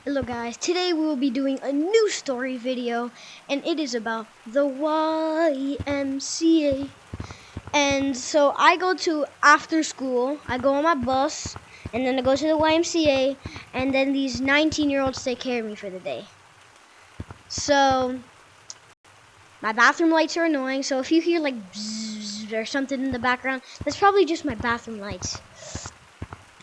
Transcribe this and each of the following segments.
Hello guys, today we will be doing a new story video and it is about the YMCA. And so I go to after school, I go on my bus and then I go to the YMCA and then these 19-year-olds take care of me for the day. So my bathroom lights are annoying, so if you hear like bzzz or something in the background, that's probably just my bathroom lights.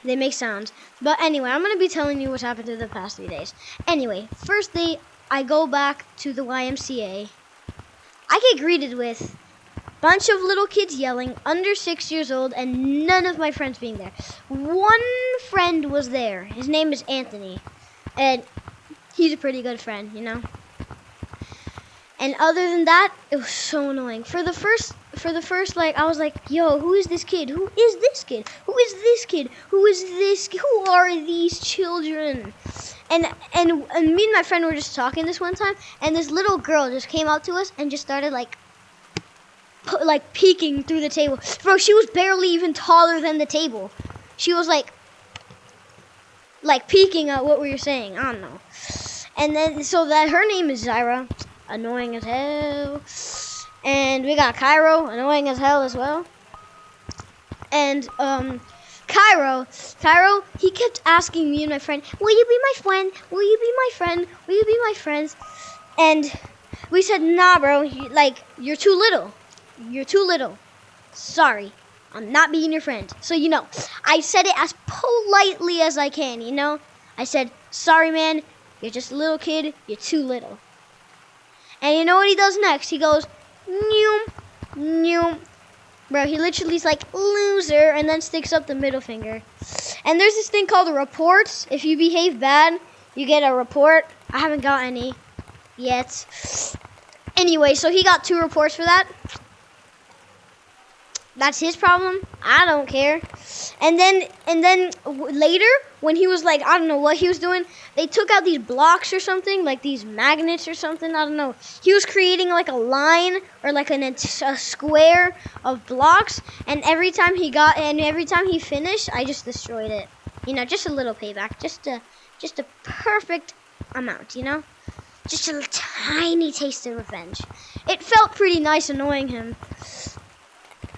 They make sounds. But anyway, I'm going to be telling you what's happened in the past 3 days. Anyway, first day, I go back to the YMCA. I get greeted with a bunch of little kids yelling, under 6 years old, and none of my friends being there. One friend was there. His name is Anthony. And he's a pretty good friend, you know. And other than that, it was so annoying. For the first, like, I was like, yo, who is this kid? Who is this kid? Who is this kid? Who is this? Who are these children? And me and my friend were just talking this one time, and this little girl just came up to us and just started like peeking through the table. Bro, she was barely even taller than the table. She was like peeking at what we were saying. I don't know. And then so that her name is Zyra. Annoying as hell. And we got Cairo, annoying as hell as well. And Cairo, he kept asking me and my friend, will you be my friend? Will you be my friend? Will you be my friends? And we said, nah, bro, you're too little. You're too little. Sorry, I'm not being your friend. So, you know, I said it as politely as I can, you know? I said, sorry, man, you're just a little kid, you're too little. And you know what he does next? He goes, noom, noom. Bro, he literally is like, loser, and then sticks up the middle finger. And there's this thing called reports. If you behave bad, you get a report. I haven't got any yet. Anyway, so he got 2 reports for that. That's his problem. I don't care. And then later, when he was like, I don't know what he was doing, they took out these blocks or something, like these magnets or something. I don't know. He was creating like a line or like a square of blocks, and every time he finished, I just destroyed it. You know, just a little payback, just a perfect amount. You know, just a tiny taste of revenge. It felt pretty nice annoying him.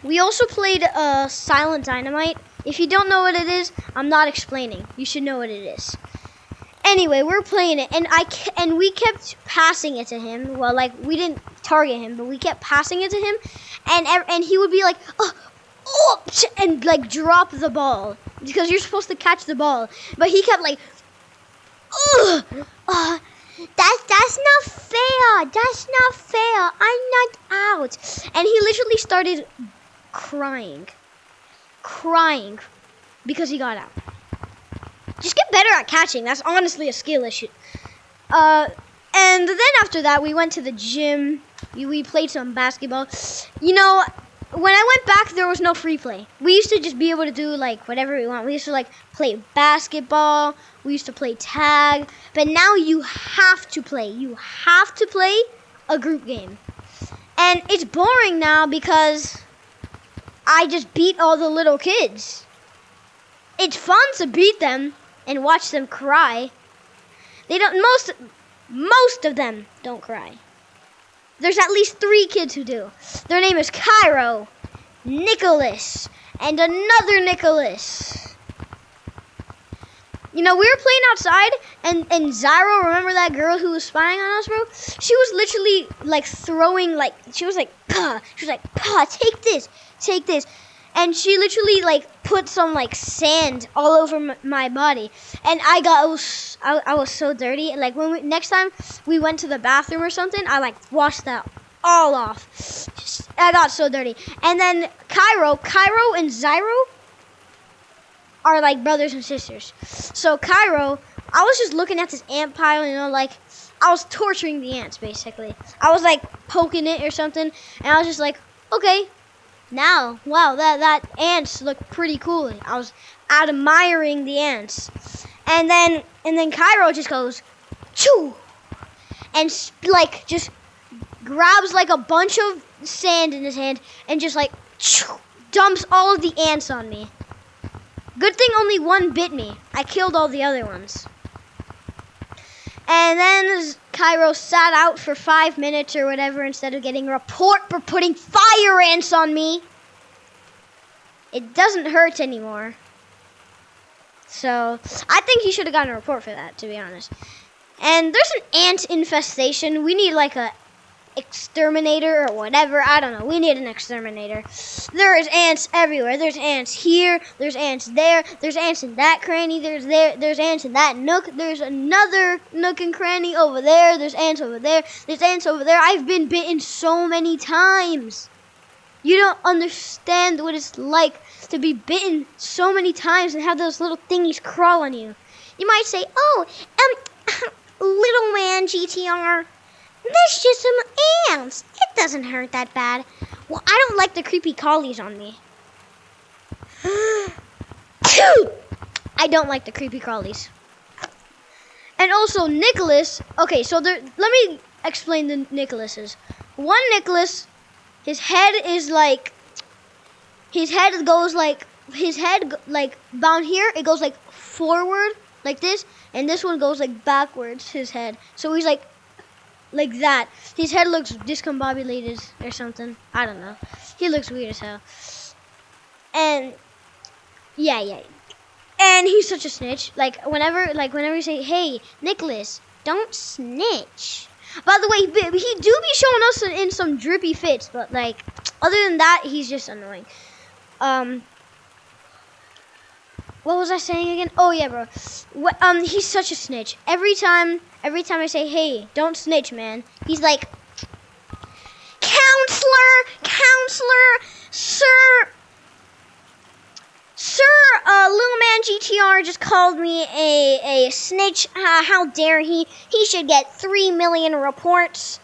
We also played Silent Dynamite. If you don't know what it is, I'm not explaining. You should know what it is. Anyway, we're playing it, and we kept passing it to him. Well, like, we didn't target him, but we kept passing it to him, and he would be like, oops, and like drop the ball because you're supposed to catch the ball, but he kept like, that's not fair. That's not fair. I'm not out, and he literally started crying because he got out. Just get better at catching. That's honestly a skill issue. And then after that, we went to the gym. We played some basketball. You know, when I went back, there was no free play. We used to just be able to do like whatever we want. We used to like play basketball. We used to play tag. But now you have to play. You have to play a group game. And it's boring now because I just beat all the little kids. It's fun to beat them and watch them cry. They don't. Most of them don't cry. There's at least 3 kids who do. Their name is Cairo, Nicholas, and another Nicholas. You know, we were playing outside, and Zyro, remember that girl who was spying on us, bro? She was literally, like, throwing, like, she was like, "Pah." She was like, "Pah, take this, take this." And she literally, like, put some, like, sand all over my body. And I was so dirty. And, like, next time we went to the bathroom or something, I, like, washed that all off. I got so dirty. And then Cairo and Zyro are like brothers and sisters. So Cairo, I was just looking at this ant pile, you know, like I was torturing the ants basically. I was like poking it or something, and I was just like, okay, now, wow, that ants look pretty cool. I was admiring the ants, and then Cairo just goes, choo, and like just grabs like a bunch of sand in his hand and just like choo, dumps all of the ants on me. Good thing only one bit me. I killed all the other ones. And then Cairo sat out for 5 minutes or whatever instead of getting a report for putting fire ants on me. It doesn't hurt anymore. So, I think he should have gotten a report for that, to be honest. And there's an ant infestation. We need like a exterminator or whatever. I don't know. We need an exterminator. There is ants everywhere. There's ants here. There's ants there. There's ants in that cranny. There's ants in that nook. There's another nook and cranny over there. There's ants over there. There's ants over there. I've been bitten so many times. You don't understand what it's like to be bitten so many times and have those little thingies crawl on you. You might say, oh, little man GTR, there's just some ants. It doesn't hurt that bad. Well, I don't like the creepy crawlies on me. I don't like the creepy crawlies. And also, Nicholas, okay, so let me explain the Nicholases. One Nicholas, his head is like, his head down here, it goes like forward, like this, and this one goes like backwards, his head. So he's like that. His head looks discombobulated or something. I don't know. He looks weird as hell. And yeah. And he's such a snitch. Like whenever you say, hey, Nicholas, don't snitch. By the way, he do be showing us in some drippy fits, but like other than that, he's just annoying. What was I saying again? Oh yeah, bro. He's such a snitch. Every time I say, "Hey, don't snitch, man," he's like, "Counselor, sir, little man GTR just called me a snitch. How dare he? He should get 3 million reports."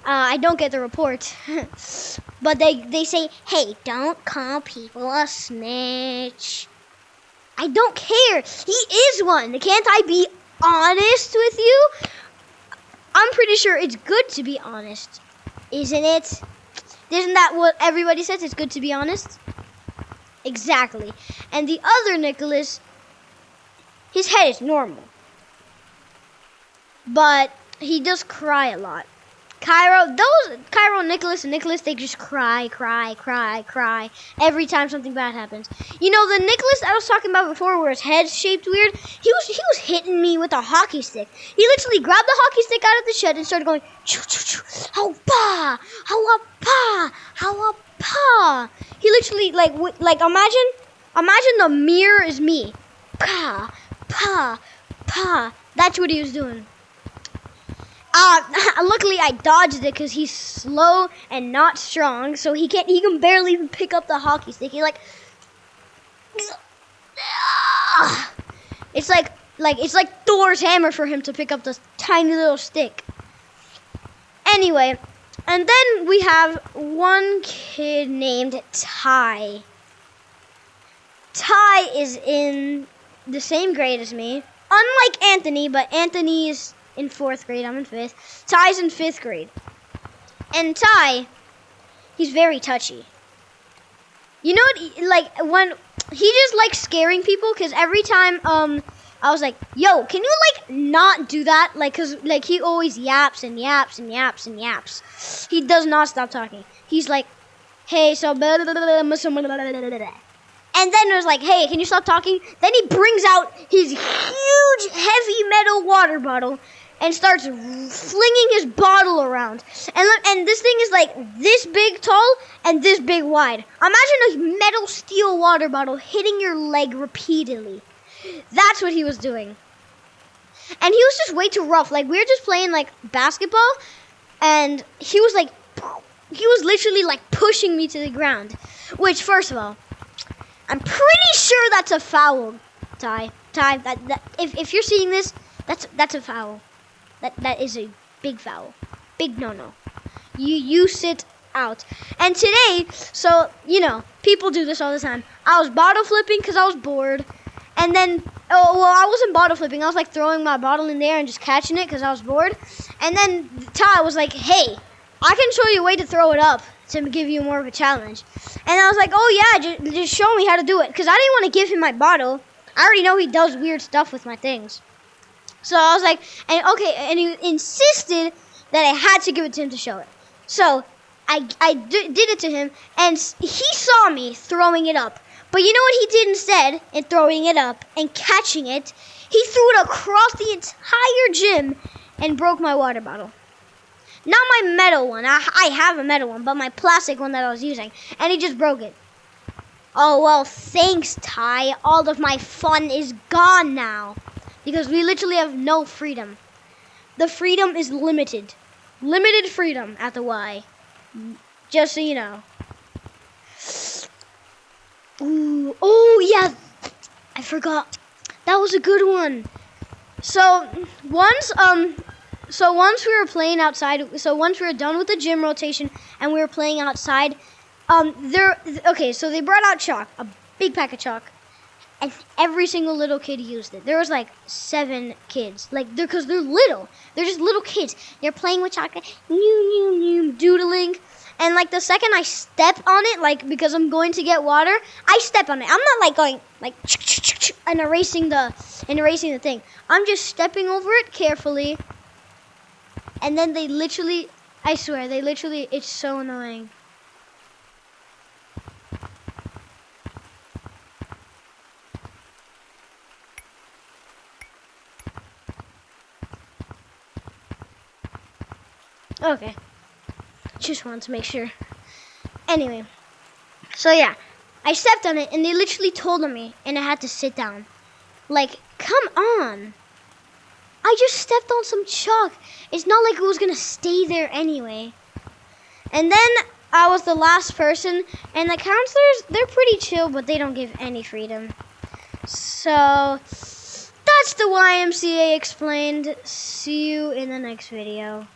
I don't get the report, but they say, "Hey, don't call people a snitch." I don't care. He is one. Can't I be honest with you? I'm pretty sure it's good to be honest, isn't it? Isn't that what everybody says? It's good to be honest. Exactly. And the other Nicholas, his head is normal, but he does cry a lot. Cairo, Nicholas, and Nicholas, they just cry every time something bad happens. You know, the Nicholas I was talking about before, where his head's shaped weird, he was hitting me with a hockey stick. He literally grabbed the hockey stick out of the shed and started going, choo choo choo, how pa, how pa, how pa. He literally like imagine the mirror is me, pa, pa, pa. That's what he was doing. Luckily I dodged it because he's slow and not strong, so he can barely even pick up the hockey stick. He's like, it's like Thor's hammer for him to pick up this tiny little stick. Anyway, and then we have one kid named Ty. Ty is in the same grade as me, unlike Anthony, but Anthony is in 4th grade, I'm in 5th. Ty's in 5th grade. And Ty, he's very touchy. You know what, like, when, he just likes scaring people, because every time, I was like, yo, can you, like, not do that? Like, because, like, he always yaps and yaps and yaps and yaps. He does not stop talking. He's like, hey, so, blah, blah, blah, blah, blah. And then it was like, hey, can you stop talking? Then he brings out his huge, heavy metal water bottle and starts flinging his bottle around. And this thing is like this big tall and this big wide. Imagine a metal steel water bottle hitting your leg repeatedly. That's what he was doing. And he was just way too rough. Like, we were just playing, like, basketball, and he was literally, like, pushing me to the ground. Which, first of all, I'm pretty sure that's a foul, Ty. Ty, if you're seeing this, that's a foul. That is a big foul. Big no-no. You sit out. And today, so, you know, people do this all the time. I was bottle flipping because I was bored. And then, I wasn't bottle flipping. I was, like, throwing my bottle in there and just catching it because I was bored. And then Ty was like, hey, I can show you a way to throw it up to give you more of a challenge. And I was like, oh, yeah, just show me how to do it. Because I didn't want to give him my bottle. I already know he does weird stuff with my things. So I was like, and okay, and he insisted that I had to give it to him to show it. So I did it to him, and he saw me throwing it up. But you know what he did instead, in throwing it up and catching it? He threw it across the entire gym and broke my water bottle. Not my metal one. I have a metal one, but my plastic one that I was using. And he just broke it. Oh, well, thanks, Ty. All of my fun is gone now. Because we literally have no freedom. The freedom is limited. Limited freedom at the Y. Just so you know. Ooh, oh, yeah. I forgot. That was a good one. So once we were playing outside, so once we were done with the gym rotation and we were playing outside, so they brought out chalk, a big pack of chalk, and every single little kid used it. There was like 7 kids, because they're little. They're just little kids. They're playing with chalk, doodling. And like the second I step on it, because I'm going to get water, I step on it. I'm not going and erasing the thing. I'm just stepping over it carefully. And then they literally, I swear, it's so annoying. Okay. Just wanted to make sure. Anyway. So yeah. I stepped on it and they literally told on me and I had to sit down. Come on. I just stepped on some chalk. It's not like it was going to stay there anyway. And then I was the last person. And the counselors, they're pretty chill, but they don't give any freedom. So, that's the YMCA explained. See you in the next video.